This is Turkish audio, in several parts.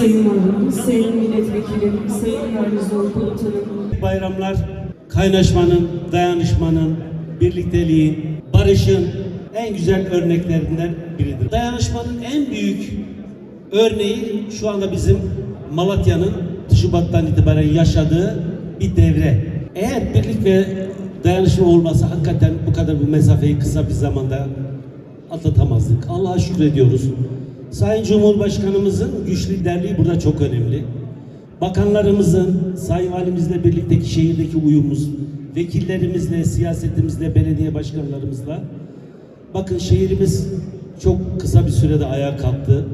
Sayın Valim, Sayın Milletvekilim, Sayın Yardımcı Komutanım. Bayramlar kaynaşmanın, dayanışmanın, birlikteliğin, barışın en güzel örneklerinden biridir. Dayanışmanın en büyük örneği şu anda bizim Malatya'nın Şubat'tan itibaren yaşadığı bir devre. Eğer birlik ve dayanışma olmasa hakikaten bu kadar bu mesafeyi kısa bir zamanda atlatamazdık. Allah'a şükrediyoruz. Sayın Cumhurbaşkanımızın güç liderliği burada çok önemli. Bakanlarımızın, Sayın Valimizle birlikteki şehirdeki uyumumuz, vekillerimizle, siyasetimizle, belediye başkanlarımızla. Bakın şehrimiz çok kısa bir sürede ayağa kalktı.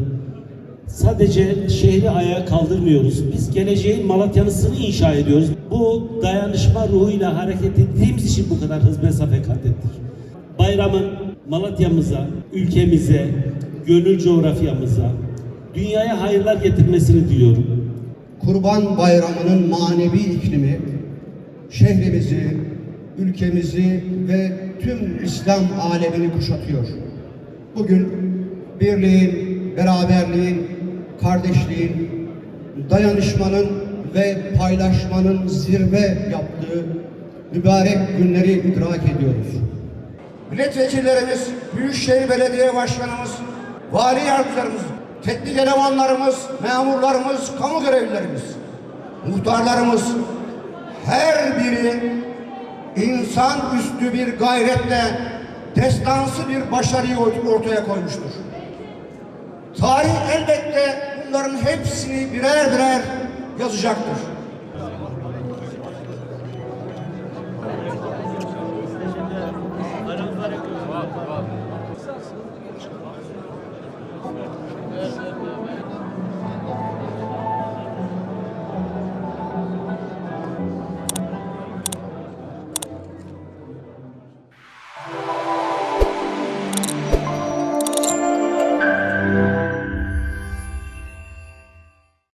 Sadece şehri ayağa kaldırmıyoruz. Biz geleceğin Malatya'nısını inşa ediyoruz. Bu dayanışma ruhuyla hareket ettiğimiz için bu kadar hız mesafe kat ettik. Bayramın Malatya'mıza, ülkemize, gönül coğrafyamıza, dünyaya hayırlar getirmesini diliyorum. Kurban Bayramı'nın manevi iklimi şehrimizi, ülkemizi ve tüm İslam alemini kuşatıyor. Bugün birliğin, beraberliğin, kardeşliğin, dayanışmanın ve paylaşmanın zirve yaptığı mübarek günleri idrak ediyoruz. Milletvekillerimiz, Büyükşehir Belediye Başkanımız, vali yardımcılarımız, teknik elemanlarımız, memurlarımız, kamu görevlilerimiz, muhtarlarımız, her biri insanüstü bir gayretle destansı bir başarıyı ortaya koymuştur. Tarih elbette bunların hepsini birer birer yazacaktır.